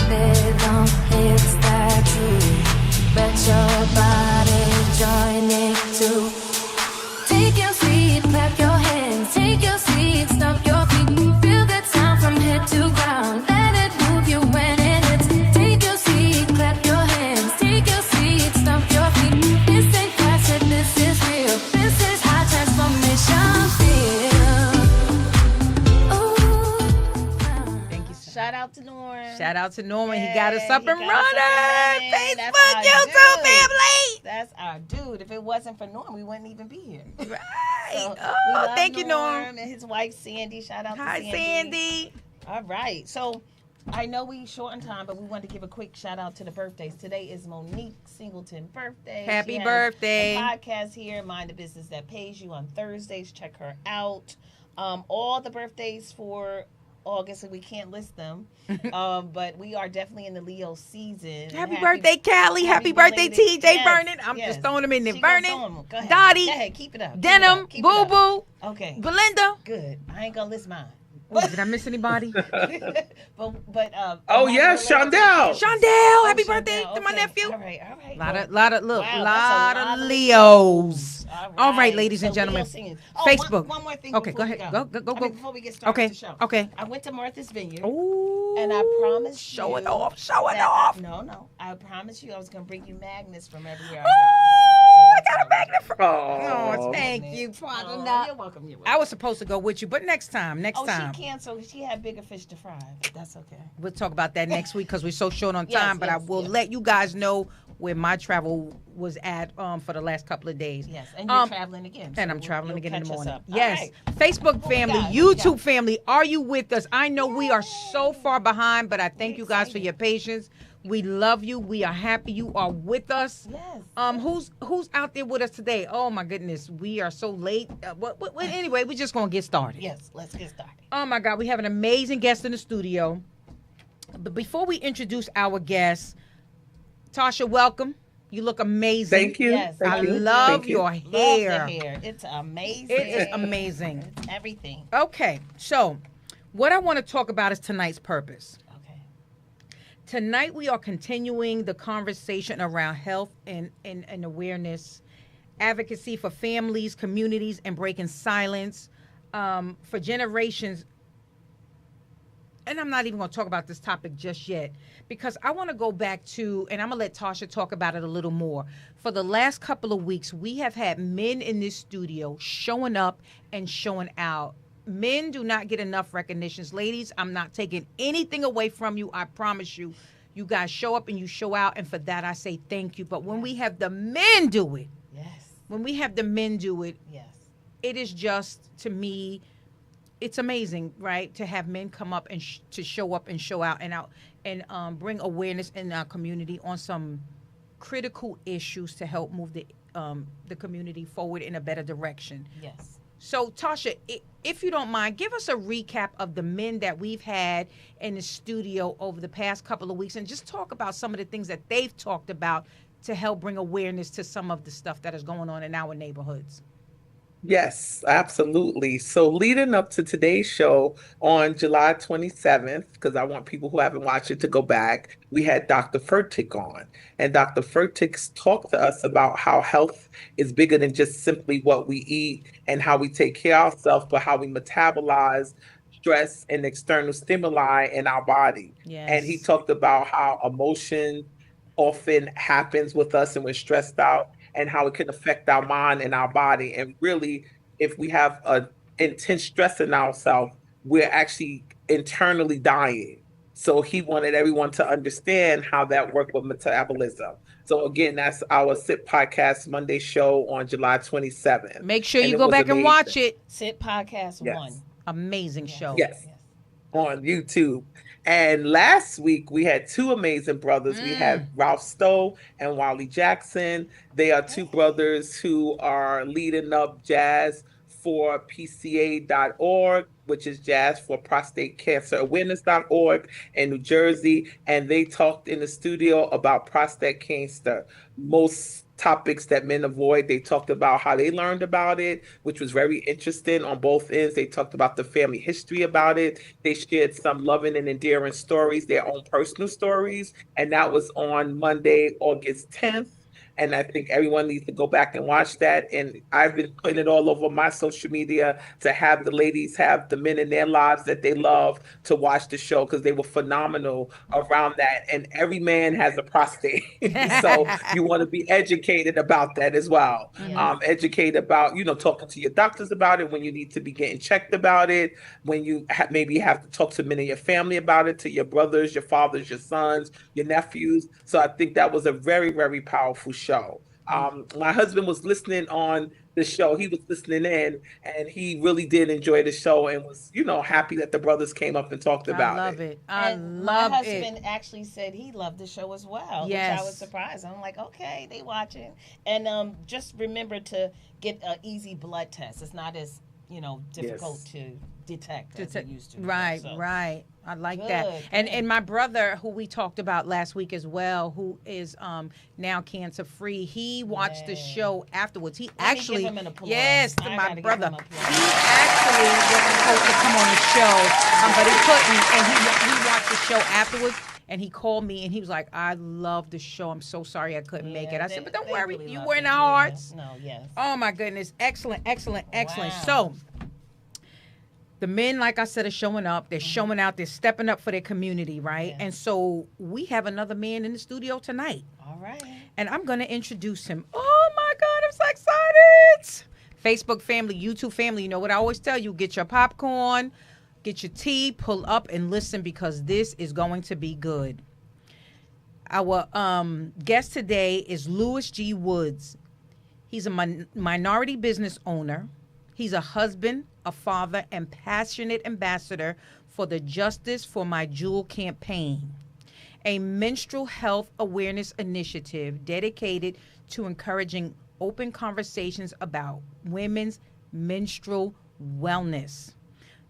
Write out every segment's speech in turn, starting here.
rhythm hits that groove. Bet your body join it too. Take your seat, clap your hands. Take your seat, stomp your feet. Feel that sound from head to ground. Let it move you when it hits. Take your seat, clap your hands. Take your seat, stomp your feet. This ain't classic, this is real. This is high transformation feel. Ooh. Thank you, sir. Shout out to Norm. Shout out to Norman. He Yay, got us up he and got us up running. and running. That's Facebook, our YouTube dude. family. That's our dude. If it wasn't for Norm, we wouldn't even be here. Right. So, we Oh, love thank you, Norm. And his wife, Sandy. Shout out Hi, to Sandy. All right. So I know we short on time, but we wanted to give a quick shout out to the birthdays. Today is Monique Singleton's birthday. Happy She has birthday. a podcast here, Mind the Business That Pays You, on Thursdays. Check her out. All the birthdays for August, and we can't list them, but we are definitely in the Leo season. Happy birthday, Callie. Happy birthday, belated- TJ yes, Vernon. I'm yes. just throwing them in there. She gonna Vernon, throw 'em. Go ahead. Dottie, Go ahead, keep it up. Keep it Denim, up. Keep it Boo up. Boo, Okay, Belinda. good. I ain't gonna list mine. Did I miss anybody? but Oh, yes, Shondell. Shondell, happy birthday to my okay. nephew. All right. Lot of Wow, lot that's a of lot of Leos. All All right, ladies and So gentlemen. Leo singing. Facebook. One more thing. Okay, before go we ahead. Go. Go. Before we get started Okay, with the show. okay. I went to Martha's Vineyard. Ooh, And I promised show you it off. No. I promised you I was going to bring you magnets from everywhere I Ooh, go. I So got a magnet for. Oh, Oh, thank Magnet. you, Oh, Father. you're welcome. I was supposed to go with you, but next time. She canceled. She had bigger fish to fry. But that's okay. We'll talk about that next week because we're so short on Yes, time. But I yes, will yes. let you guys know where my travel was at for the last couple of days. Yes, and you're traveling again. And so I'm traveling you'll again in the catch us morning. up. Yes. All right. Facebook What we family, got? What we got? YouTube family, are you with us? I know we are so far behind, but I thank you guys for your patience. We love you. We are happy you are with us. Yes. Who's out there with us today? Oh my goodness, we are so late. Anyway, we're just gonna get started. Yes, let's get started. Oh my God, we have an amazing guest in the studio. But before we introduce our guest, Tasha, welcome. You look amazing. Thank you. Yes, Thank I you. love Thank you. your Love hair. the hair. It's amazing. It is amazing. It's everything. Okay, so what I want to talk about is tonight's purpose. Okay. Tonight we are continuing the conversation around health and awareness, advocacy for families, communities, and breaking silence for generations. And I'm not even going to talk about this topic just yet because I want to go back to, and I'm going to let Tasha talk about it a little more. For the last couple of weeks, we have had men in this studio showing up and showing out. Men do not get enough recognitions. Ladies, I'm not taking anything away from you. I promise you. You guys show up and you show out, and for that I say thank you. But when we have the men do it, Yes. it is just, to me, it's amazing, right? To have men come up and to show up and show out and bring awareness in our community on some critical issues to help move the community forward in a better direction. Yes. So, Tasha, if you don't mind, give us a recap of the men that we've had in the studio over the past couple of weeks and just talk about some of the things that they've talked about to help bring awareness to some of the stuff that is going on in our neighborhoods. Yes, absolutely. So leading up to today's show on July 27th, because I want people who haven't watched it to go back, we had Dr. Furtick on. And Dr. Furtick talked to us about how health is bigger than just simply what we eat and how we take care of ourselves, but how we metabolize stress and external stimuli in our body. Yes. And he talked about how emotion often happens with us and we're stressed out, and how it can affect our mind and our body. And really, if we have an intense stress in ourselves, we're actually internally dying. So he wanted everyone to understand how that worked with metabolism. So again, that's our S.I.T podcast Monday show on July 27th. Make sure And you it go was back and amazing. watch it. S.I.T podcast Yes. 1. Amazing show. Yes. On YouTube. And last week we had two amazing brothers. We had Ralph Stowe and Wally Jackson. They are two brothers who are leading up jazz for PCA.org, which is jazz for prostate cancer awareness.org in New Jersey. And they talked in the studio about prostate cancer. Most topics that men avoid. They talked about how they learned about it, which was very interesting on both ends. They talked about the family history about it. They shared some loving and endearing stories, their own personal stories. And that was on Monday, August 10th. And I think everyone needs to go back and watch that. And I've been putting it all over my social media to have the ladies have the men in their lives that they love to watch the show because they were phenomenal around that. And every man has a prostate. So you want to be educated about that as well. Yes. Educated about, talking to your doctors about it when you need to be getting checked about it, when you maybe have to talk to men in your family about it, to your brothers, your fathers, your sons, your nephews. So I think that was a very, very powerful show. My husband was listening on the show. He was listening in, and he really did enjoy the show and was, happy that the brothers came up and talked I about love it. it. I And love my it. husband actually said he loved the show as well, which I Yes. was surprised. I'm like, okay, they watching. And just remember to get an easy blood test. It's not as difficult Yes. to detect as it used to. Right, So, right. I like Good, that. And good. and my brother, who we talked about last week as well, who is now cancer free, he watched the Yay. show afterwards. He Let me actually, give him an applause. yes, to I my gotta give brother. him He applause. actually was supposed to come on the show, but he couldn't. And he watched the show afterwards. And he called me and he was like, I love the show. I'm so sorry I couldn't make it. I said, but don't they worry, really you love were in it. our Yeah. hearts. No, yes. Oh my goodness. Excellent, excellent, excellent. Wow. So the men, like I said, are showing up. They're showing out. They're stepping up for their community, right? Yes. And so we have another man in the studio tonight. All right. And I'm going to introduce him. Oh my God, I'm so excited. Facebook family, YouTube family, you know what I always tell you, get your popcorn, get your tea, pull up and listen because this is going to be good. Our guest today is Louis G. Woods. He's a minority business owner. He's a husband, a father, and passionate ambassador for the Justice for My Jewel campaign, a menstrual health awareness initiative dedicated to encouraging open conversations about women's menstrual wellness.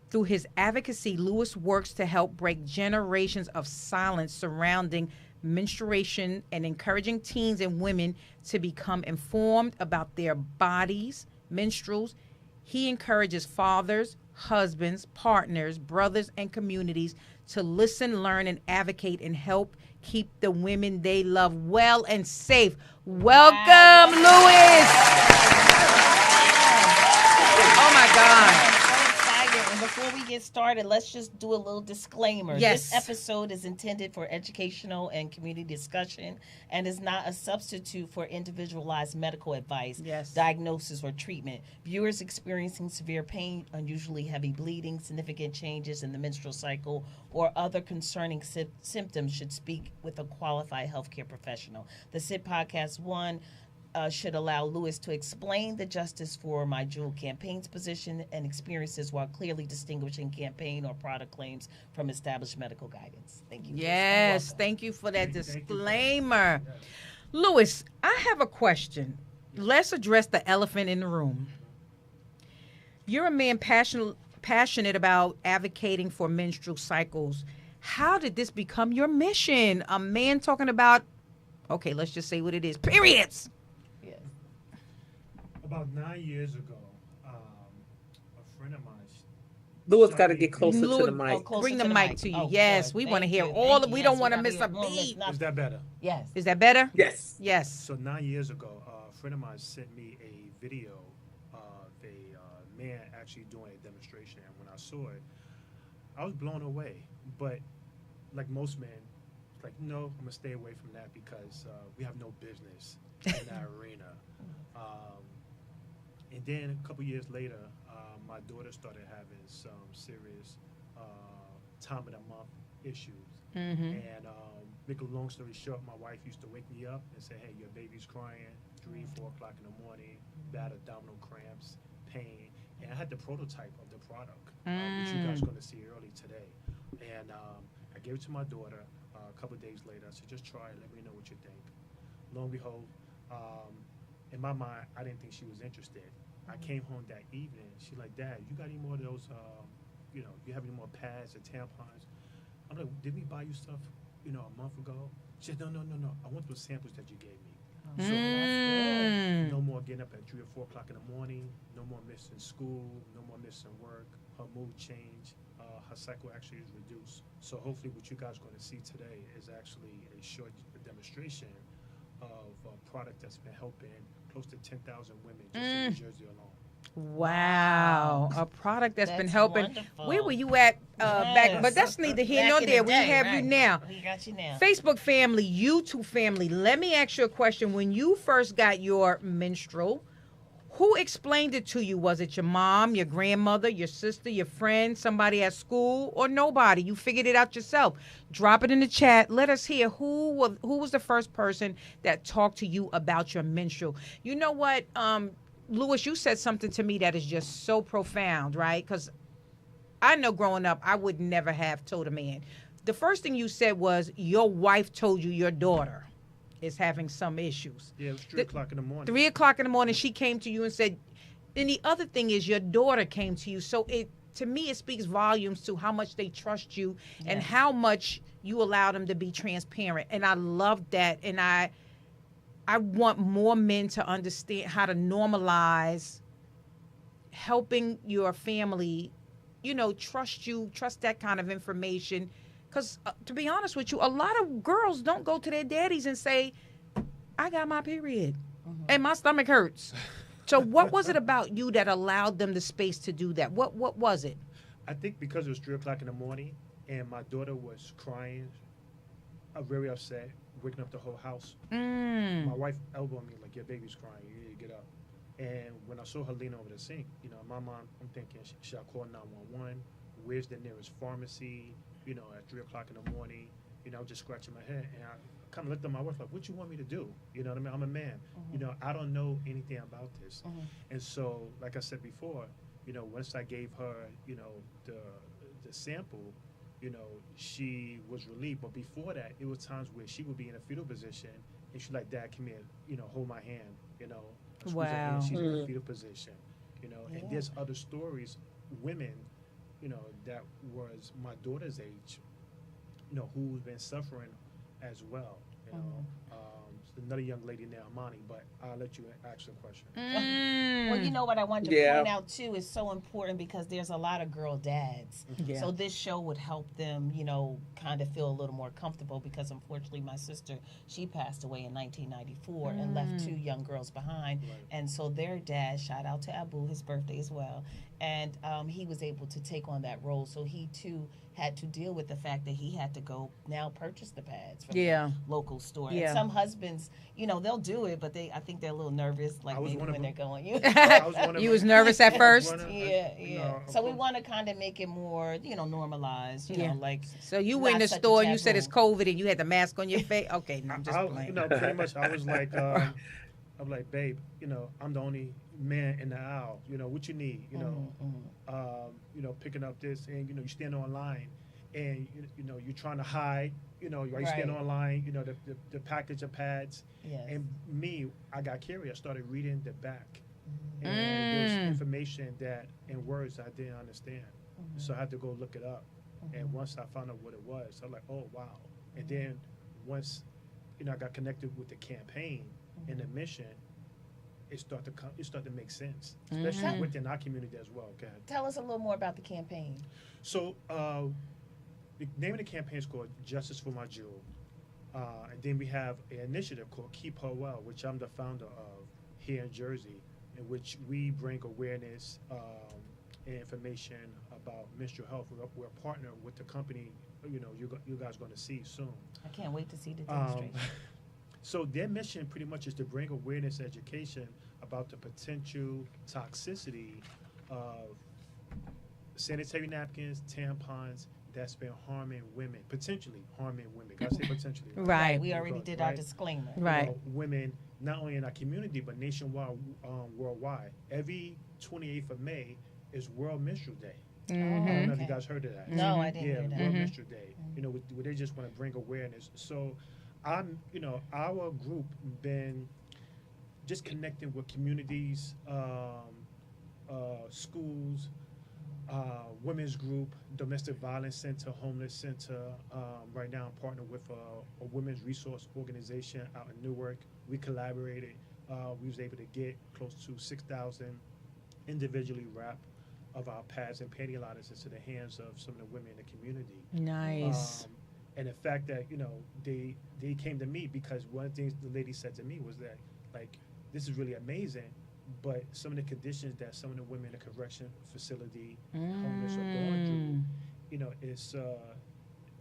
Through his advocacy, Louis works to help break generations of silence surrounding menstruation and encouraging teens and women to become informed about their bodies, menstruals. He encourages fathers, husbands, partners, brothers, and communities to listen, learn, and advocate and help keep the women they love well and safe. Welcome, Louis. Oh, my God. I'm so excited. And before we get started, let's just do a little disclaimer. Yes. This episode is intended for educational and community discussion and is not a substitute for individualized medical advice, Yes. diagnosis, or treatment. Viewers experiencing severe pain, unusually heavy bleeding, significant changes in the menstrual cycle, or other concerning symptoms should speak with a qualified healthcare professional. The S.I.T Podcast 1 should allow Louis to explain the Justice for My Jewel campaign's position and experiences while clearly distinguishing campaign or product claims from established medical guidance. Thank you. Louis. Yes, Welcome. thank you for that disclaimer. Louis, I have a question. Let's address the elephant in the room. You're a man passionate about advocating for menstrual cycles. How did this become your mission? A man talking about, okay, let's just say what it is, periods. Yes. About 9 years ago, a friend of mine. Louis got to get closer to Louis, the mic. closer Bring to the the mic mic. to you. Oh, Yes, good. we want to Thank hear you. all. Thank We you. don't Yes, want to we miss a gotta hear- beat. not- Is that better? Yes. Is that better? Yes. Yes. So 9 years ago, a friend of mine sent me a video of a man actually doing a demonstration, and when I saw it, I was blown away. But like most men, it's like, no, I'm gonna stay away from that because we have no business in that arena. And then a couple years later, my daughter started having some serious time of the month issues. Mm-hmm. And make a long story short, my wife used to wake me up and say, hey, your baby's crying, 3, 4 o'clock in the morning, bad abdominal cramps, pain. And I had the prototype of the product, which you guys are going to see early today. And I gave it to my daughter a couple of days later. I said, just try it, let me know what you think. Lo and behold, in my mind, I didn't think she was interested. I came home that evening. She's like, Dad, you got any more of those, you have any more pads or tampons? I'm like, didn't we buy you stuff, a month ago? She said, no. I want those samples that you gave me. So Mm. no more getting up at 3 or 4 o'clock in the morning. No more missing school. No more missing work. Her mood change. Her cycle actually is reduced. So hopefully, what you guys are going to see today is actually a short demonstration of a product that's been helping close to 10,000 women just in New Jersey alone. Wow, a product that's been helping. Wonderful. Where were you at back? But that's neither here Back nor in there. the We day, have you right. now. We got you now. Facebook family, YouTube family. Let me ask you a question. When you first got your menstrual, who explained it to you? Was it your mom, your grandmother, your sister, your friend, somebody at school, or nobody? You figured it out yourself. Drop it in the chat. Let us hear who was the first person that talked to you about your menstrual. You know what, Lewis, you said something to me that is just so profound, right? Because I know growing up, I would never have told a man. The first thing you said was your wife told you your daughter is having some issues. Yeah, it was 3 o'clock in the morning. 3 o'clock in the morning, she came to you and said, and the other thing is your daughter came to you. So to me, it speaks volumes to how much they trust you and how much you allow them to be transparent. And I love that. And I want more men to understand how to normalize helping your family, trust you, trust that kind of information. Because to be honest with you, a lot of girls don't go to their daddies and say, I got my period and my stomach hurts. So what was it about you that allowed them the space to do that? What was it? I think because it was 3 o'clock in the morning and my daughter was crying, very upset, waking up the whole house. My wife elbowed me like, your baby's crying, you need to get up. And when I saw her lean over the sink, in my mind, I'm thinking, should I call 911? Where's the nearest pharmacy? At 3 o'clock in the morning, I was just scratching my head. And I kind of looked at my wife like, what you want me to do? You know what I mean? I'm a man. I don't know anything about this. And so, like I said before, once I gave her, the sample, she was relieved. But before that, it was times where she would be in a fetal position and she's like, Dad, come here, hold my hand, I squeeze her hand, she's in a fetal position, and there's other stories, women, that was my daughter's age, who's been suffering as well, another young lady now, Amani, but I'll let you ask the question. Well, you know what I wanted to point out too is so important because there's a lot of girl dads. Yeah. So this show would help them, kind of feel a little more comfortable because unfortunately my sister, she passed away in 1994 and left 2 young girls behind. Right. And so their dad, shout out to Abu, his birthday as well, and he was able to take on that role. So he too had to deal with the fact that he had to go now purchase the pads from the local store. Yeah. And some husbands, they'll do it, but I think they're a little nervous, like maybe when they're going. You was nervous at first? Yeah. So we want to kind of make it more, normalized, like. So you went in the store, you said it's COVID and you had the mask on your face? Okay, no, I'm just playing. Pretty much I was like, I'm like, babe, I'm the only man in the aisle. What you need? Picking up this, and you stand online, and you're trying to hide. While you stand online, the package of pads. Yes. And me, I got curious. I started reading the back, and there's information that in words I didn't understand, so I had to go look it up. And once I found out what it was, I'm like, oh wow. And then once I got connected with the campaign and the mission, it started to make sense, especially within our community as well. Go ahead. Tell us a little more about the campaign. So the name of the campaign is called Justice for My Jewel. And then we have an initiative called Keep Her Well, which I'm the founder of here in Jersey, in which we bring awareness and information about menstrual health. We're a partner with the company, you guys are going to see soon. I can't wait to see the demonstration. So their mission pretty much is to bring awareness, education about the potential toxicity of sanitary napkins, tampons that's been harming women, potentially harming women. Gotta say potentially. Right. We already did our disclaimer. Right. Women, not only in our community, but nationwide, worldwide. Every 28th of May is World Menstrual Day. I don't know if you guys heard of that. No, I didn't hear that. World Menstrual Day. Where they just want to bring awareness. So our group been just connecting with communities, schools, women's group, domestic violence center, homeless center. Right now, I'm partner partnered with a women's resource organization out in Newark. We collaborated. We was able to get close to 6,000 individually wrapped of our pads and panty liners into the hands of some of the women in the community. Nice. And the fact that they came to me because one of the things the lady said to me was that, like, this is really amazing, but some of the conditions that some of the women in the correction facility, homeless, are going through,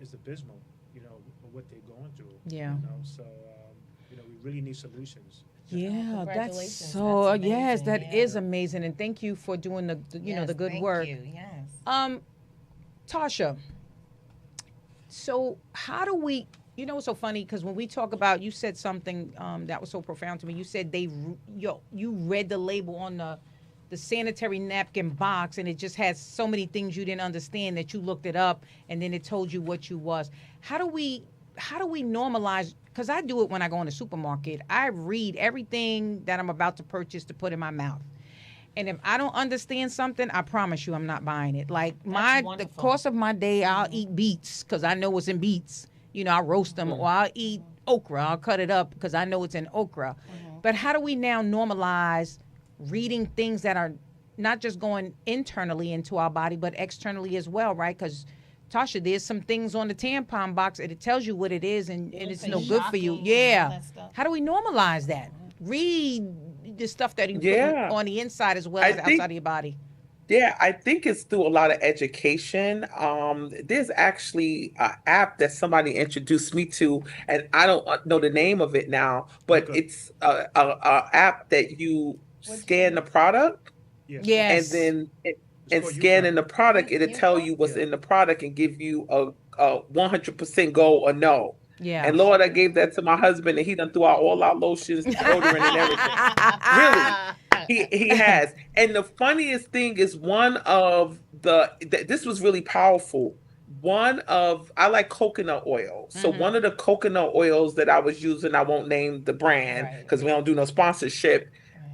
is abysmal. What they're going through. Yeah. So we really need solutions. Yeah, that's Congratulations. so That's yes, amazing, that yeah. is amazing, and thank you for doing the Yes, the good thank work. you. Yes. Tasha, so how do we? It's so funny because when we talk about, you said something that was so profound to me. You said you read the label on the sanitary napkin box, and it just has so many things you didn't understand that you looked it up, and then it told you what you was. How do we normalize? Because I do it when I go in the supermarket. I read everything that I'm about to purchase to put in my mouth. And if I don't understand something, I promise you I'm not buying it. Like the course of my day, I'll eat beets because I know what's in beets. I'll roast them, or I'll eat okra. I'll cut it up because I know it's in okra. But how do we now normalize reading things that are not just going internally into our body, but externally as well, right? Because Tasha, there's some things on the tampon box and it tells you what it is and it's no good for you. Yeah. How do we normalize that? Read the stuff that you put on the inside as well as outside of your body. Yeah, I think it's through a lot of education. There's actually an app that somebody introduced me to, and I don't know the name of it now, but it's a app that you scan the product, Yes. and then scanning the product, it'll tell you what's in the product and give you a 100% go or no. Yeah. And Lord, I gave that to my husband, and he done threw out all our lotions, deodorant, and everything. Really, he has. And the funniest thing is this was really powerful. I like coconut oil. So one of the coconut oils that I was using, I won't name the brand because we don't do no sponsorship.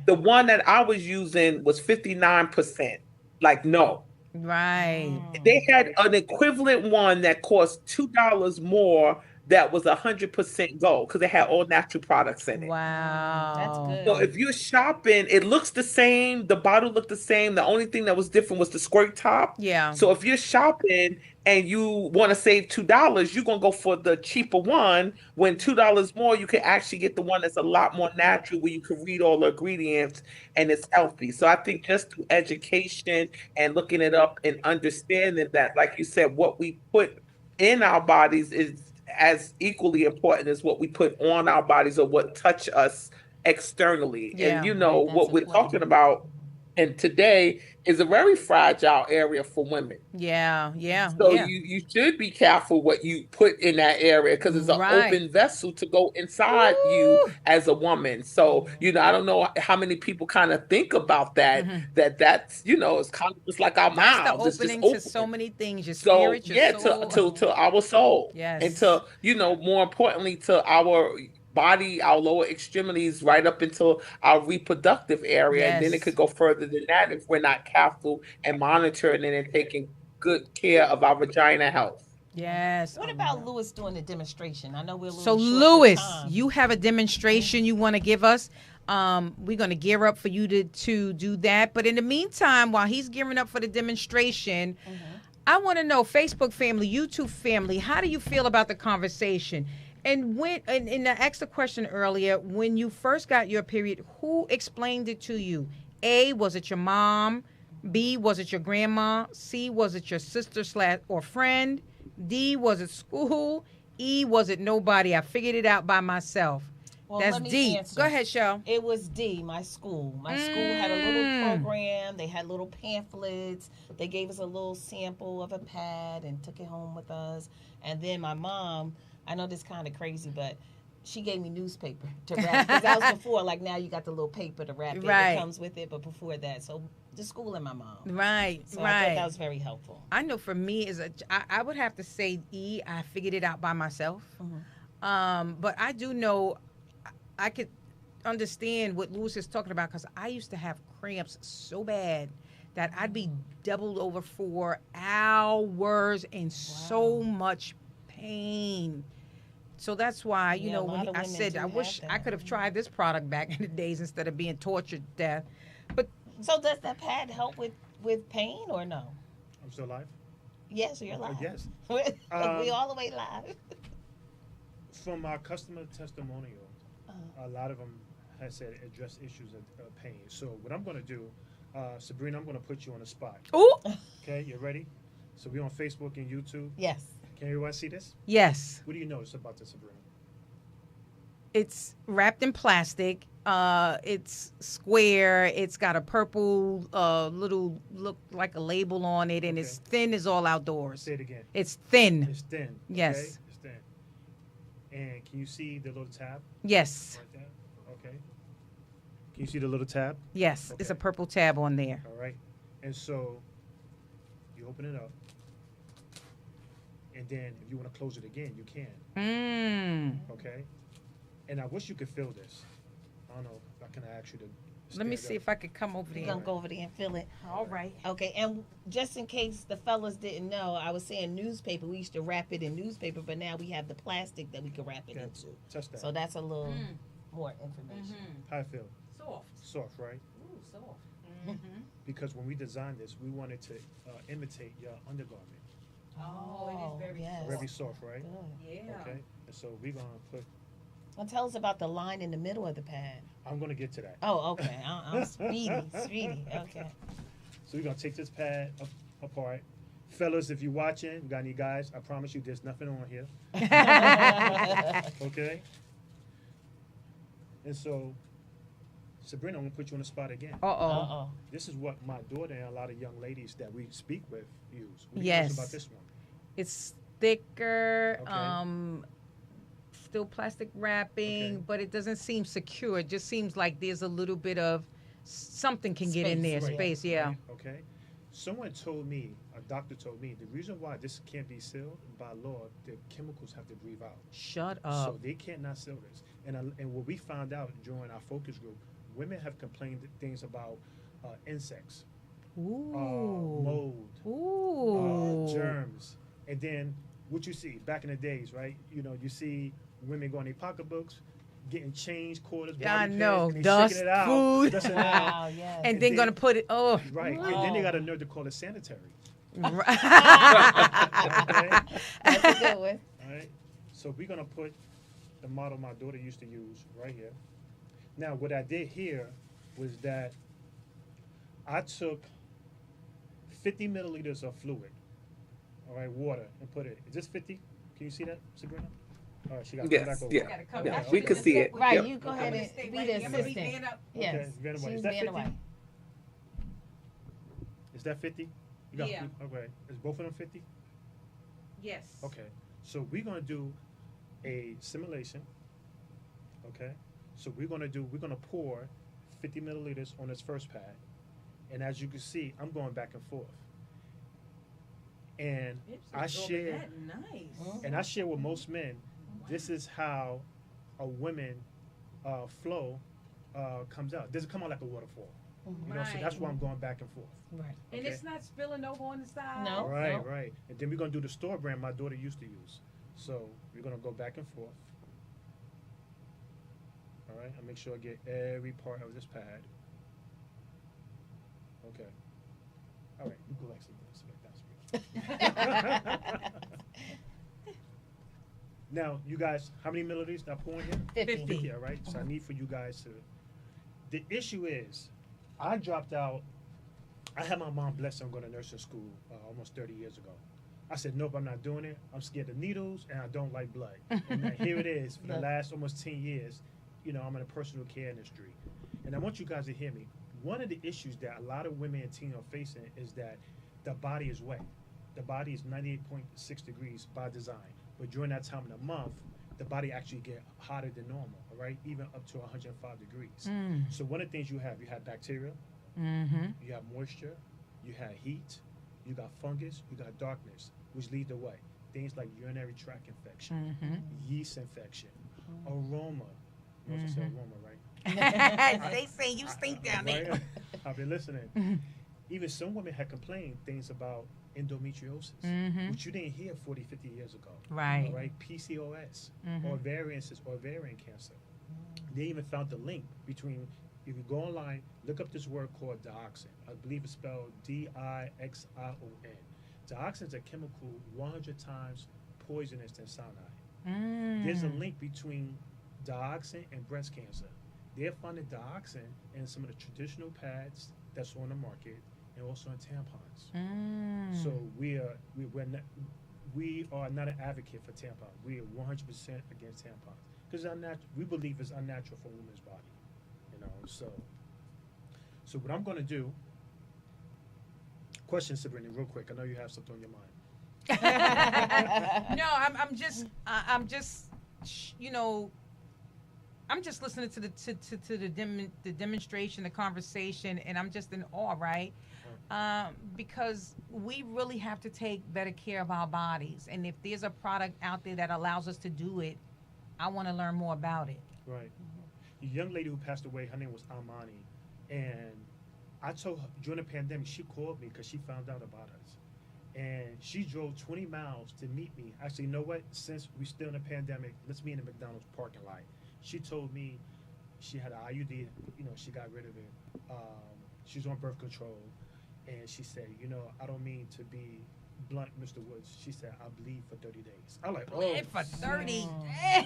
The one that I was using was 59%. Like, no. Right. They had an equivalent one that cost $2 more that was 100% gold because it had all natural products in it. Wow. That's good. So if you're shopping, it looks the same. The bottle looked the same. The only thing that was different was the squirt top. Yeah. So if you're shopping and you want to save $2, you're going to go for the cheaper one. When $2 more, you can actually get the one that's a lot more natural where you can read all the ingredients and it's healthy. So I think just through education and looking it up and understanding that, like you said, what we put in our bodies is as equally important as what we put on our bodies or what touch us externally. Yeah, And what we're talking about and today is a very fragile area for women. Yeah. So you should be careful what you put in that area because it's an open vessel to go inside you as a woman. So, I don't know how many people kind of think about that, that's, it's kind of just like our mouths. That's the opening to so many things, your spirit, your soul. To our soul. Yes. And to, more importantly, to our body, our lower extremities, right up into our reproductive area. Yes. And then it could go further than that if we're not careful and monitoring it and taking good care of our vagina health. Yes. What about Lewis doing the demonstration? I know we're a little So short Lewis, for time. you have a demonstration you want to give us. We're going to gear up for you to do that. But in the meantime, while he's gearing up for the demonstration, I want to know, Facebook family, YouTube family, how do you feel about the conversation? And I asked the question earlier, when you first got your period, who explained it to you? A, was it your mom? B, was it your grandma? C, was it your sister or friend? D, was it school? E, was it nobody? I figured it out by myself. Well, That's let me D. answer. Go ahead, Shell. It was D, my school. My school had a little program. They had little pamphlets. They gave us a little sample of a pad and took it home with us. And then my mom, I know this kind of crazy, but she gave me newspaper to wrap because that was before. Like now, you got the little paper to wrap it. Right. It comes with it, but before that, so the school and my mom. Right. So I thought that was very helpful. I know for me, I would have to say E. I figured it out by myself. But I do know I could understand what Lewis is talking about because I used to have cramps so bad that I'd be doubled over for hours in so much pain. So that's why, you Yeah, know, a lot when of I women said do I have wish I that. could have tried this product back in the days instead of being tortured to death. But So does that pad help with pain or no? I'm still alive. Yes, you're live. Yes. We all the way live. From our customer testimonial, Uh-huh. a lot of them has said address issues of pain. So what I'm going to do, Sabrina, I'm going to put you on the spot. ooh, Okay, you ready? So we're on Facebook and YouTube. Yes. Can everyone see this? yes, What do you notice about this, Sabrina? it's wrapped in plastic. It's square. It's got a purple little look like a label on it, and Okay. it's thin as all outdoors. Say it again. It's thin. It's thin. Yes. Okay? It's thin. And can you see the little tab Yes, right there? Okay. Can you see the little tab? yes. It's a Okay. purple tab on there. All right. And so you open it up. And then if you want to close it again, you can. Okay. And I wish you could feel this. I don't know if I can ask you to. Let me stand see up. if I could come over We're there. gonna go over there and feel it. All right. Okay, and just in case the fellas didn't know, I was saying newspaper. We used to wrap it in newspaper, but now we have the plastic that we can wrap it Okay. into. Touch that. So that's a little more information. How I feel? Soft. Soft, right? Ooh, soft. Because when we designed this, we wanted to imitate your undergarment. Oh, it is very yes. Very soft, right? Good. Yeah. Okay. And so we're gonna put. Well, tell us about the line in the middle of the pad. I'm gonna get to that. Oh, okay. I'm speedy. Okay. So we're gonna take this pad apart. Fellas, if you're watching, we got any guys? I promise you, there's nothing on here. Okay. And so, Sabrina, I'm gonna put you on the spot again. Uh-oh. This is what my daughter and a lot of young ladies that we speak with use. What do you Yes. know about this one? It's thicker, Okay. still plastic wrapping, Okay. but it doesn't seem secure. It just seems like there's a little bit of something can get in there, Space, space, yeah. Right, okay. Someone told me, a doctor told me, the reason why this can't be sealed by law, the chemicals have to breathe out. Shut So up. they cannot sell this. And what we found out during our focus group, women have complained things about insects, Ooh. mold, Ooh. germs. And then what you see back in the days, right? You know, you see women going in their pocketbooks, getting change quarters, I body know. pads, and they Dust, shaking it out, food. dusting it out. Wow. Yes. And And then then- gonna put it, oh. Right. And then they got a nerve to call it sanitary. Right. Okay? That's a good one. All right. So we're gonna put the model my daughter used to use right here. Now, what I did here was that I took 50 milliliters of fluid, all right, water, and put it. Is this 50? Can you see that, Sabrina? All right, she got to come Yes, back over. yeah. Gotta come Yeah, back. we can see it. Right. Yep. You go Okay. ahead I'm and gonna be stay the right here. I'm gonna be assistant. Van up. Yes. Okay, Vanna White. She's Is that Vanna 50? White. Is that 50? You got Yeah. Okay. Is both of them 50? Yes. Okay. So we're gonna do a simulation. Okay. So we're gonna pour 50 milliliters on this first pad, and as you can see, I'm going back and forth. And I share, Nice. and I share with most men, this is how a woman flow comes out. It doesn't come out like a waterfall. You know, so that's why I'm going back and forth. Right. And Okay. it's not spilling over on the side. No. Right, right. And then we're gonna do the store brand my daughter used to use. So we're gonna go back and forth. All right, I'll make sure I get every part of this pad. Okay. All right, you go like something. Now, you guys, how many milliliters did I pour in here? 50. 50, all right? So I need for you guys to. The issue is, I dropped out. I had my mom blessed. I'm going to nursing school almost 30 years ago. I said, nope, I'm not doing it. I'm scared of needles and I don't like blood. And now here it is for the last almost 10 years. You know, I'm in the personal care industry. And I want you guys to hear me. One of the issues that a lot of women and teens are facing is that the body is wet. The body is 98.6 degrees by design. But during that time of the month, the body actually get hotter than normal, all right? Even up to 105 degrees. So one of the things you have bacteria, Mm-hmm. you have moisture, you have heat, you got fungus, you got darkness, which lead the way. Things like urinary tract infection, Mm-hmm. yeast infection, aroma. You also say aroma, right? They say you stink down there. Right? I've been listening. even some women had complained things about endometriosis, which you didn't hear 40, 50 years ago. Right. All right, PCOS, ovarian cancer. They even found the link between, if you go online, look up this word called dioxin. I believe it's spelled Dixon. Dioxin is a chemical 100 times poisonous than cyanide. There's a link between dioxin and breast cancer. They're finding dioxin in some of the traditional pads that's on the market and also in tampons. So we are not an advocate for tampons. We are 100% against tampons because we believe it's unnatural for a woman's body. You know, so what I'm going to do. Question, Sabrina, real quick. I know you have something on your mind. No, I'm just, you know, I'm just listening to the demonstration, the conversation, and I'm just in awe, right? Because we really have to take better care of our bodies, and if there's a product out there that allows us to do it, I want to learn more about it. Right. The young lady who passed away, her name was Amani, and I told her during the pandemic, she called me because she found out about us. And she drove 20 miles to meet me. Actually, you know what? Since we're still in a pandemic, let's meet in the McDonald's parking lot. She told me she had an IUD, you know, she got rid of it. She was on birth control. And she said, you know, I don't mean to be blunt, Mr. Woods. She said, I bleed for 30 days. I'm like, oh. Bleed for 30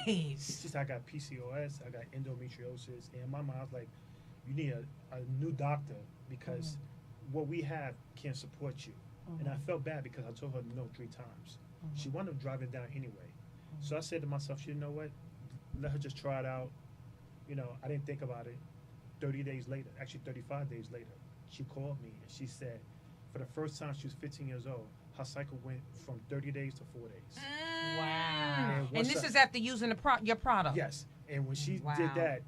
days. She said, I got PCOS, I got endometriosis. And in my mind, I was like, you need a new doctor because what we have can't support you. And I felt bad because I told her no 3 times. She wound up driving down anyway. So I said to myself, you know what? Let her just try it out. You know, I didn't think about it. 30 days later, actually 35 days later, she called me and she said, for the first time, she was 15 years old, her cycle went from 30 days to 4 days. Wow. And this is after using your product? Yes. And when she did that,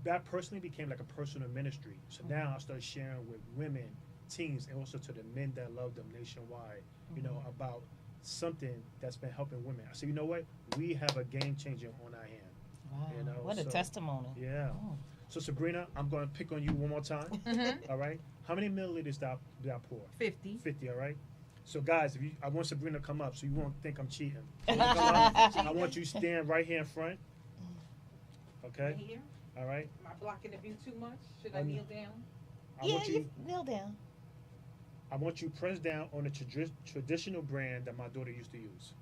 that personally became like a personal ministry. So now I started sharing with women, teens, and also to the men that love them nationwide, you know, about something that's been helping women. I said, you know what? We have a game changer on our hand. Wow. You know, what a testimony. Yeah. Oh. So Sabrina, I'm going to pick on you one more time. All right. How many milliliters did I pour? 50. 50. All right. So guys, I want Sabrina to come up, so you won't think I'm cheating. I want you to stand right here in front. Okay. Right here? All right. Am I blocking the view too much? Should I kneel down? You kneel down. I want you press down on the traditional brand that my daughter used to use.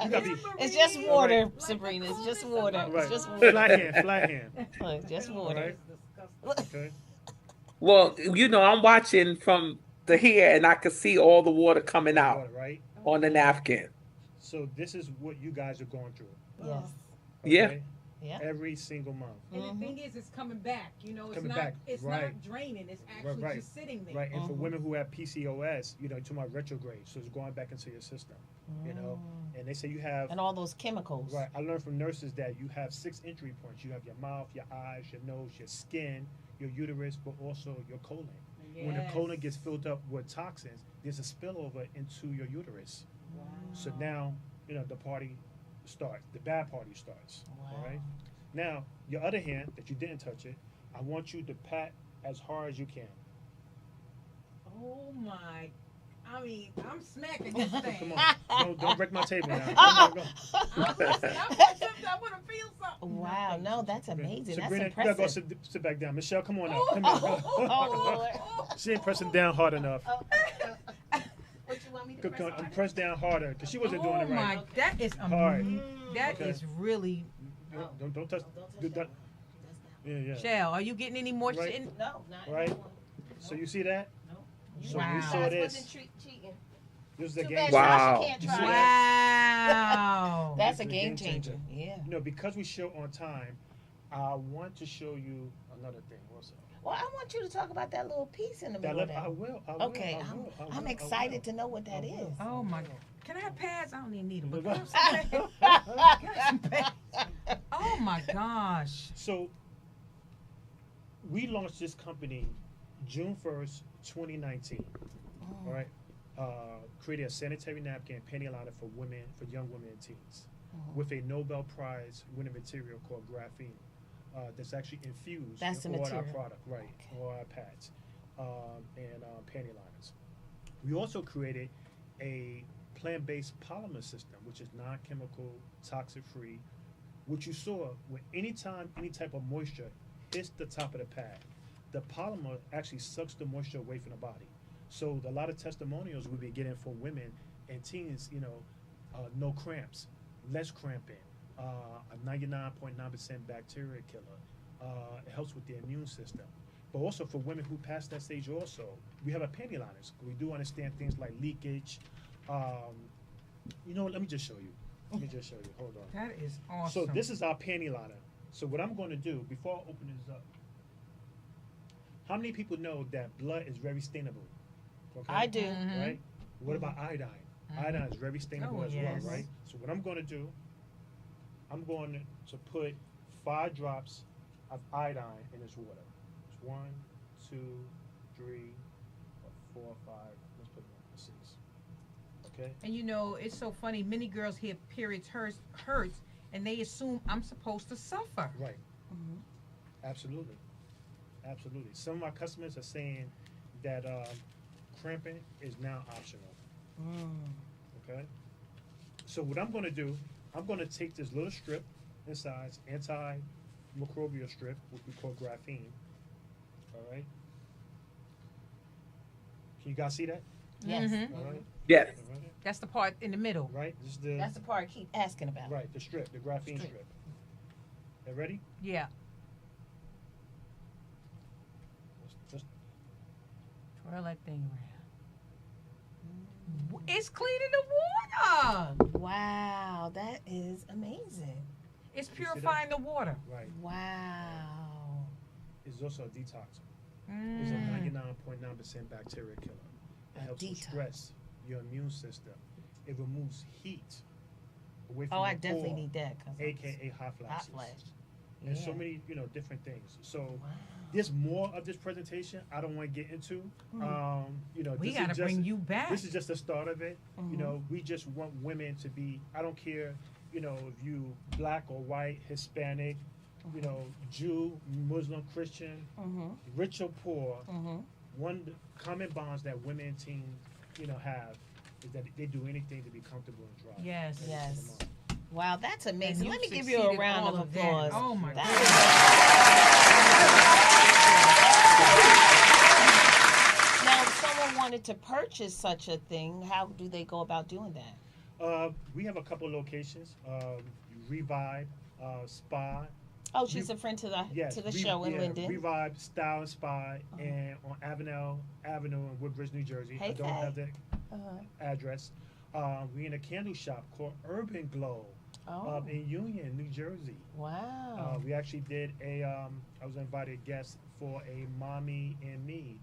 You gotta be, it's just water, Sabrina. It's just water. right. It's just water. Flat hand. Look, just water. Right. Okay. Well, you know, I'm watching from the here, and I can see all the water coming out Water, right. on the napkin. So this is what you guys are going through. Yes. Yeah. Yeah. Every single month. And the thing is, it's coming back. You know, it's Coming not. back, It's right. not draining. It's actually just sitting there. Right. And for women who have PCOS, you know, you're talking about retrograde, so it's going back into your system. You know, and they say you have. And all those chemicals. Right. I learned from nurses that you have 6 entry points. You have your mouth, your eyes, your nose, your skin, your uterus, but also your colon. Yes. When the colon gets filled up with toxins, there's a spillover into your uterus. Wow. So now, you know, the party starts. The bad party starts. Wow. All right. Now, your other hand that you didn't touch it, I want you to pat as hard as you can. Oh my! I mean, I'm smacking this thing. Come on, don't break my table now. I want to feel something. Wow, no, that's amazing. Sabrina, That's you gotta go impressive. sit back down. Michelle, come on out. Come here. Oh, Lord. She ain't pressing down hard enough. What you want me to press? I'm press down harder because she wasn't doing it right. My, that is Hard. That is really. Don't touch. Do that. Yeah. Shell, are you getting any moisture Right. in? No, not Right. So you see that? So Wow. you saw this. Cheating. This is a Too game bad changer. Wow. Josh can't You see try. Wow. That's This a is game changer. Yeah. You know, because we show on time, I want to show you another thing also. Well, I want you to talk about that little piece in the That middle left, there. I will. Okay, I'm excited to know what that is. Oh my God. Can I have pads? I don't even need them. But will. can I have some pads? Oh my gosh. So we launched this company June 1st, 2019. All right. Created a sanitary napkin panty liner for women, for young women and teens, with a Nobel Prize winning material called graphene. that's actually infused That's in the all our material. product, right? Okay. All our pads and panty liners. We also created a plant-based polymer system, which is non-chemical, toxic-free. What you saw, when anytime any type of moisture hits the top of the pad, the polymer actually sucks the moisture away from the body. So a lot of testimonials we've been getting from women and teens, no cramps, less cramping, a 99.9% bacteria killer. It helps with the immune system. But also for women who pass that stage also, we have a panty liners. We do understand things like leakage. Let me just show you. Hold on. That is awesome. So this is our panty liner. So what I'm going to do, before I open this up, how many people know that blood is very stainable? Okay? I do. Right? What about iodine? Iodine is very stainable as yes. well, right? So what I'm going to do, I'm going to put 5 drops of iodine in this water. It's 1, 2, 3, 4, 5. Let's put 6. Okay? And it's so funny. Many girls hear periods hurts, and they assume I'm supposed to suffer. Right. Absolutely. Absolutely. Some of our customers are saying that cramping is now optional. Okay? So what I'm going to do, I'm going to take this little strip inside, it's antimicrobial strip, which we call graphene. All right? Can you guys see that? Yes. All right? Yes. All right? That's the part in the middle. Right? This is That's the part I keep asking about. right, the strip, the graphene Strip. strip. You ready? Yeah. Just Twirl that thing around. It's cleaning the water. Wow, that is amazing. It's see that? purifying the water. right. Wow. It's also a detox. It's a 99.9% bacteria killer. It A helps with detox. stress, your immune system. It removes heat away from Oh, your I definitely core, need that. aka hot flashes. Hot flash. And Yeah. so many, different things. So Wow. there's more of this presentation I don't want to get into. We This got is to bring just- you back. This is just the start of it. Mhm. We just want women to be, I don't care, if you black or white, Hispanic, Jew, Muslim, Christian, rich or poor. One of the common bonds that women and teens, have is that they do anything to be comfortable and dry. Yes. Every Yes. single month. Wow, that's And amazing. you've Let me give you a succeeded round all of that. applause. Oh my That is- Now, if someone wanted to purchase such a thing, how do they go about doing that? We have a couple of locations. Revive, Spa. Oh, she's a friend to the Yes, show in Linden. Revive Style and Spa, and on Avenue in Woodbridge, New Jersey. Hey, I don't have the Uh-huh. address. We in a candle shop called Urban Glow Oh, in Union, New Jersey. wow. We actually did I was invited guest for a mommy and me,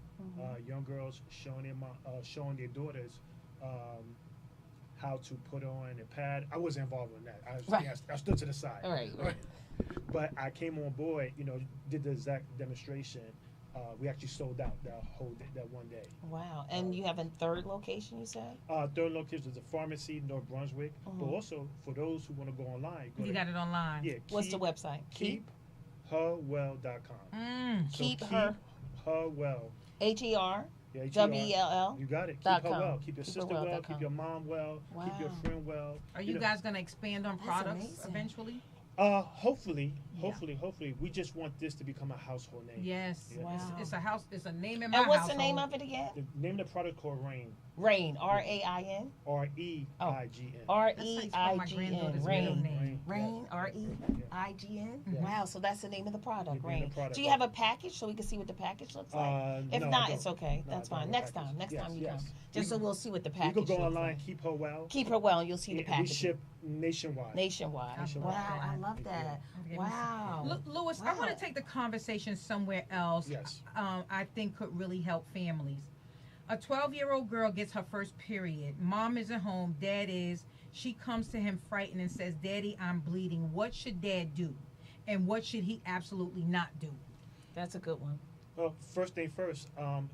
young girls showing their daughters how to put on a pad. I wasn't involved in that. I stood to the side. All right. But I came on board, did the exact demonstration. We actually sold out that one day. Wow. And you have a third location, you said? Third location is a pharmacy, North Brunswick. But also for those who want to go online, You got it online. yeah. What's the website? KeepHerWell.com. So Keep her. her well. HER. Yeah, WELL. You got it. Keep dot her com. well. Keep your Keep her sister well well. dot Keep com. your mom well. Keep your Wow. friend well. Are you guys going to expand on That's products amazing. eventually? Hopefully, Yeah. hopefully, we just want this to become a household name. Yes. Yeah. Wow. It's a house. It's a name in my And what's household. the name of it again? The name of the product called Rain. Rain. RAIN. REIGN. That's how you spell my granddaughter's middle Rain. name. Rain. REIGN. Yeah. Wow. So that's the name of the product. The name of Rain. the product. Do you have a package so we can see what the package looks like? If No, I not, don't. it's okay. No, That's I don't fine. have a Next package. time. Next Yes, time you yes. come. Just so we'll see what the You package can go looks online, like. Keep Her Well. Keep her well, and you'll see the We package. ship nationwide. Nationwide. Nationwide. Wow, I love Yeah. that. Okay. Wow. Lewis, I want Wow. to take the conversation somewhere else. Yes. I think could really help families. A 12-year-old girl gets her first period. Mom isn't home. Dad is. She comes to him frightened and says, "Daddy, I'm bleeding. What should Dad do? And what should he absolutely not do?" That's a good one. Well, first thing first,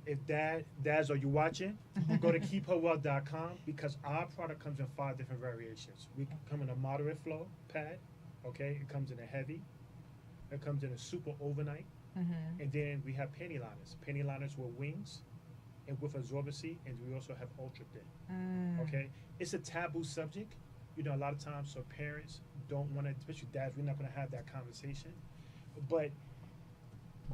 if dads, are you watching? Go to keepherwell.com because our product comes in 5 different variations. We come in a moderate flow pad, okay? It comes in a heavy, It comes in a super overnight. And then we have panty liners. Panty liners with wings and with absorbency, and we also have ultra thin. Okay, it's a taboo subject. You know, a lot of times, so parents don't want to, especially dads. We're not going to have that conversation, but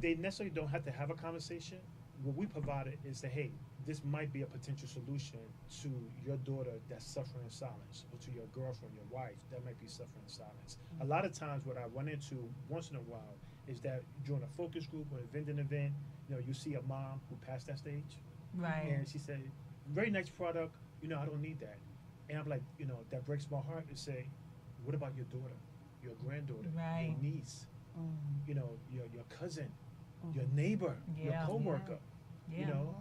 they necessarily don't have to have a conversation. What we provided is that, hey, this might be a potential solution to your daughter that's suffering in silence, or to your girlfriend, your wife that might be suffering in silence. A lot of times, what I run into once in a while is that during a focus group or a vending event, you know, you see a mom who passed that stage, Right. and she said, "Very nice product. You know, I don't need that." And I'm like, you know, that breaks my heart to say, what about your daughter, your granddaughter, Right. your niece, you know, your cousin, your neighbor, your Yeah. coworker? Yeah. You know,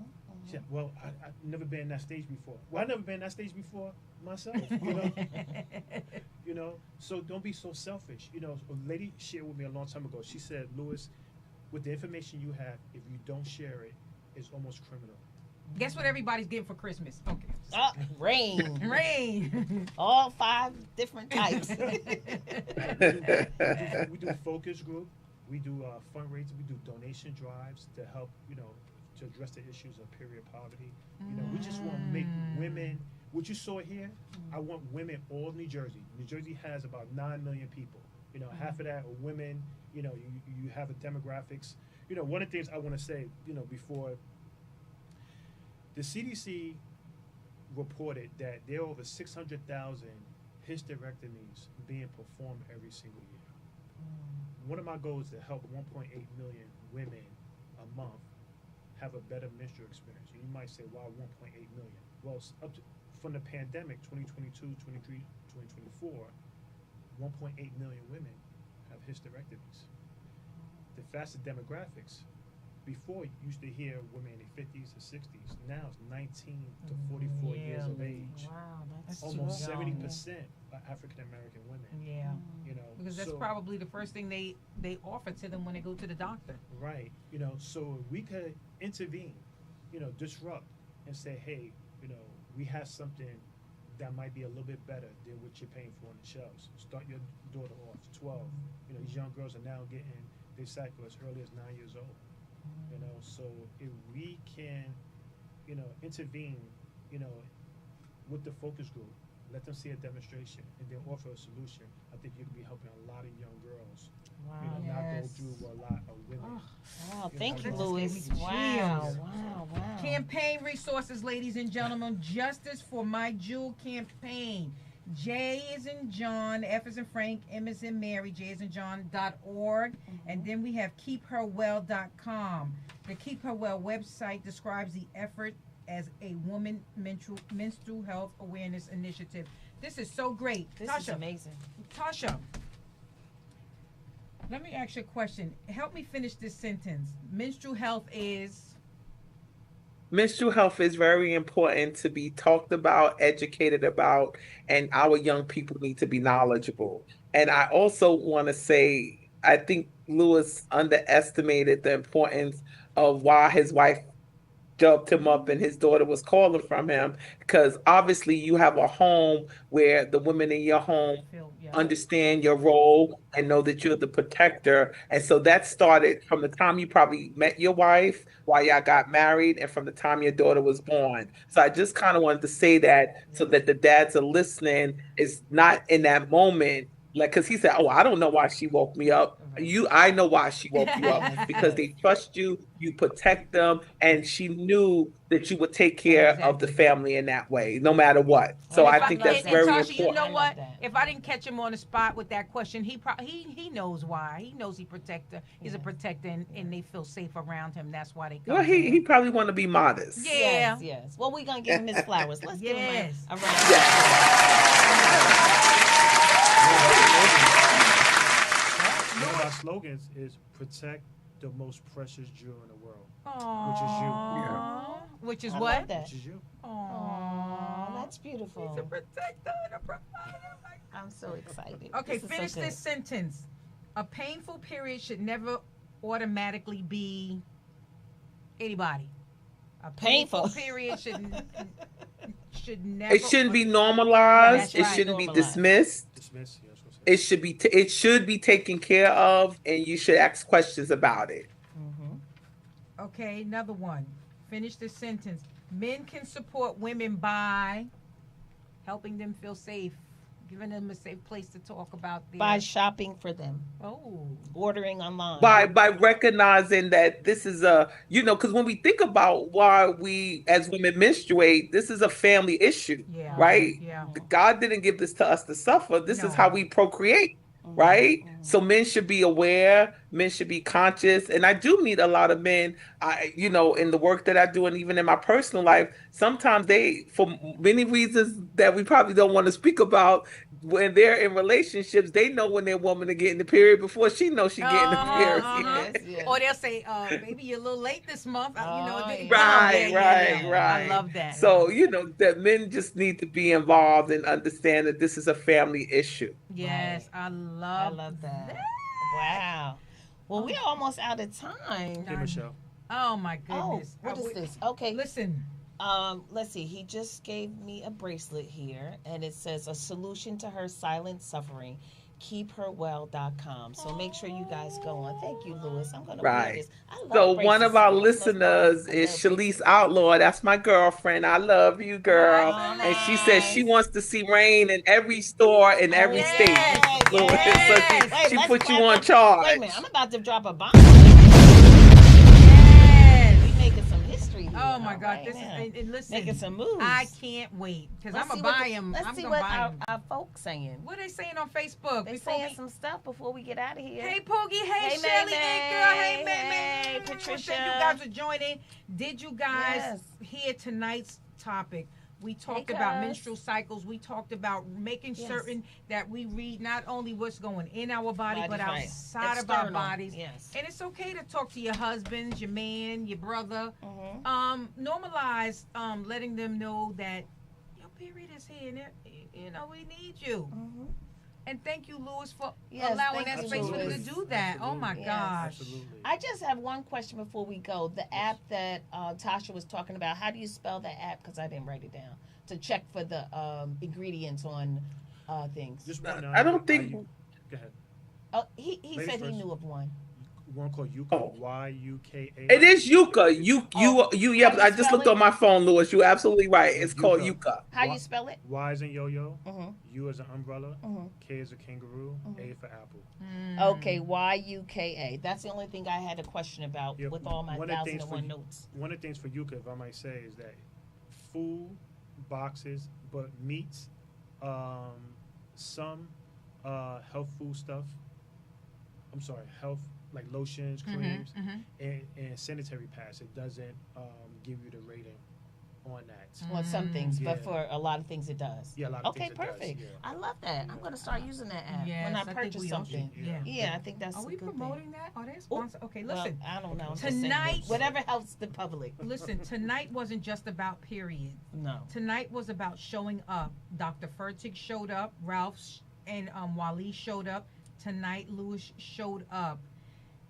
she said, well, I've never been in that stage before. Well, I've never been in that stage before myself. You know, you know. So don't be so selfish. You know, a lady shared with me a long time ago. She said, Lewis, with the information you have, if you don't share it, it's almost criminal. Guess what everybody's getting for Christmas? Okay. Rain. Rain. All 5 different types. We do focus group. We do fundraising. We do donation drives to help, you know, to address the issues of period poverty. You know, we just want to make women. What you saw here, I want women all New Jersey. New Jersey has about 9 million people. You know, half of that are women. You know, you have the demographics. You know, one of the things I want to say, you know, before the CDC reported that there are over 600,000 hysterectomies being performed every single year. One of my goals is to help 1.8 million women a month have a better menstrual experience. And you might say, wow, 1.8 million. Well, from the pandemic, 2022, 23, 2024, 1.8 million women have hysterectomies. The faster demographics. Before, you used to hear women in their 50s or 60s. Now it's 19 to 44 years of age. Wow, that's Almost too 70% young. are African American women. Yeah. You know, Because that's so- probably the first thing they offer to them when they go to the doctor. Right. You know, so we could intervene, you know, disrupt and say, hey, you know, we have something that might be a little bit better than what you're paying for on the shelves. Start your daughter off 12. You know, these young girls are now getting their cycle as early as 9 years old. You know, so if we can, you know, intervene, you know, with the focus group, let them see a demonstration, and then offer a solution, I think you could be helping a lot of young girls, you know, not go Yes. through what a lot of women. Wow, You thank know, you, that just Louis. gave me Wow, chills. wow. Campaign resources, ladies and gentlemen. Justice for My Jewel campaign. J is in John, F is in Frank, M is in Mary, J is in John.org. And then we have keepherwell.com. The Keep Her Well website describes the effort as a woman menstrual health awareness initiative. This is so great. This is Tasha, amazing. Tasha, let me ask you a question. Help me finish this sentence. Menstrual health is... Menstrual health is very important to be talked about, educated about, and our young people need to be knowledgeable. And I also want to say, I think Lewis underestimated the importance of why his wife dubbed him up and his daughter was calling from him, because obviously you have a home where the women in your home understand your role and know that you're the protector. And so that started from the time you probably met your wife, while y'all got married, and from the time your daughter was born. So I just kind of wanted to say that so that the dads are listening, is not in that moment. Like, because he said, oh, I don't know why she woke me up. I know why she woke you up, because they trust you, you protect them, and she knew that you would take care of the family in that way, no matter what. So And if I think that's and very Tasha, important. you know I what? love that. If I didn't catch him on the spot with that question, he knows why. He knows he protect her. He's a protector, and they feel safe around him. That's why they come. Well, to him. he probably want to be modest. Yeah. Yes. Well, we're going to give him his flowers. Let's give him Yes. a round of One of our slogans is protect the most precious jewel in the world, Aww. Which is I what? love that. which is you. Aww, that's beautiful. He's a protector and a provider. I'm so excited. Okay, This is so finish good. this sentence. A painful period should never automatically be anybody. A painful Painful. period should never. It shouldn't be normalized. That's It right, shouldn't be normalized. dismissed. Dismiss. Yes, what's that? it should be taken care of, and you should ask questions about it. Okay, another one. Finish the sentence. Men can support women by helping them feel safe, giving them a safe place to talk about their... By shopping for them, Oh. ordering online. By recognizing that this is a, because when we think about why we as women menstruate, this is a family issue, Yeah. right? Yeah. God didn't give this to us to suffer. This No. is how we procreate, right? So men should be aware, men should be conscious. And I do meet a lot of men, in the work that I do and even in my personal life, sometimes they, for many reasons that we probably don't want to speak about, when they're in relationships, they know when their woman is getting the period before she knows she's getting the period. Yes. Or they'll say, baby, you're a little late this month. Right. I love that. So, that men just need to be involved and understand that this is a family issue. Yes, Right. I love that. Wow. Well, we're almost out of time. Hey, Michelle. Oh my Oh, goodness. what is this? Okay. Listen. Let's see. He just gave me a bracelet here, and it says a solution to her silent suffering. KeepHerWell.com. So make sure you guys go on. Thank you, Lewis. I'm gonna wear this. I love So one of our bracelets. listeners is Shalise Outlaw. That's my girlfriend. I love you, girl. Oh, And she says she wants to see Rain in every store in every state. yes, Lewis. yes. So she let's put you clap on up. charge. Wait a minute. I'm about to drop a bomb. Yes. We making some history here. Oh my God. right This now. is, and listen. Making some moves. I can't wait because I'm going to buy them. Let's I'm see going to what buy them. our folks saying. What are they saying on Facebook? They Before saying we- some stuff before we get out of here. Hey, Poogie. Hey, Hey, Shelly. May Hey, girl. Hey, May. May. Hey, Patricia. Thank you guys for joining. Did you guys Yes. hear tonight's topic? We talked Hey, about cuz. menstrual cycles. We talked about making Yes. certain that we read not only what's going in our body, but Bodies, right. outside of our External, bodies. yes. And it's okay to talk to your husbands, your man, your brother. Mhm. Normalize letting them know that your period is here and we need you. Mhm. And thank you, Lewis, for Yes, allowing thank that you, space for them to Lewis. do that. Oh my Yes. gosh. Absolutely. I just have one question before we go. The app that Tasha was talking about, how do you spell that app? Because I didn't write it down. To check for the ingredients on things. Just one, I don't think. Go ahead. Oh, he Ladies said he first. knew of one. One called Yuka. Oh. Yuka. It is Yuka. Yep. How do you I just spell looked it? on my phone, Lewis. You're absolutely right. It's called Yuka. Yuka. How Wha- you spell it? Y as in yo-yo. Mm-hmm. U as an umbrella. Mhm. K as a kangaroo. Mhm. A for apple. Okay, YUKA. That's the only thing I had a question about Yeah, with all my one of the things 1,001 for- notes. One of the things for Yuka, if I might say, is that food boxes, but meats, some health food stuff. I'm sorry, health like lotions, creams, and sanitary pads. It doesn't give you the rating on that. On some things, but Yeah. for a lot of things it does. Yeah, a lot of Okay, things it does, perfect. yeah. I love that. I'm going to start using that app Yes, when I think purchase we all something. should. Yeah. Yeah, I think that's Are a we good promoting thing. that? Are they sponsored? Okay, Well, listen. I don't know. I'm just saying, Tonight- whatever helps the public. Listen, tonight wasn't just about periods. No. Tonight was about showing up. Dr. Fertig showed up. And Wally showed up. Tonight, Lewis showed up.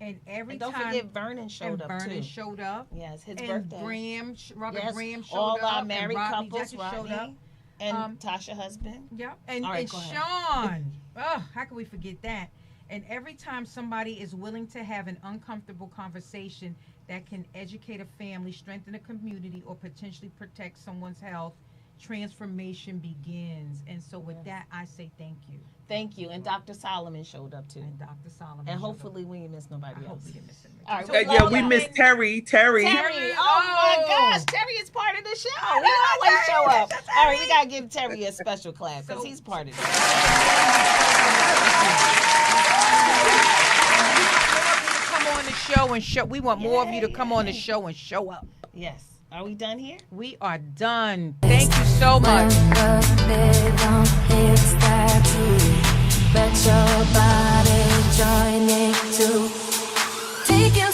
And every And don't time. forget Vernon showed up Vernon too. showed up. Yes, his And birthday. Robert Yes, Graham showed all up. our and married Rodney couples, Jackson showed up. Rodney, and Um, Tasha husband. Yeah, and, All right, and go ahead. Sean. Oh, how can we forget that? And every time somebody is willing to have an uncomfortable conversation that can educate a family, strengthen a community, or potentially protect someone's health, transformation begins. And so with that, I say thank you. Thank you. And Dr. Solomon showed up too. And Dr. Solomon. And showed hopefully we didn't miss up. nobody I hope else. we didn't miss him. All right, So we Yeah, love we that. miss Terry. Terry, oh my gosh, Terry is part of the show. He always show up. All right, we gotta give Terry a special clap because he's part of it. Come on the show and show. We want more of you to come on the Yay. show and show up. Yes. Are we done here? We are done. Thank you so much. Bet your body join it too. Take your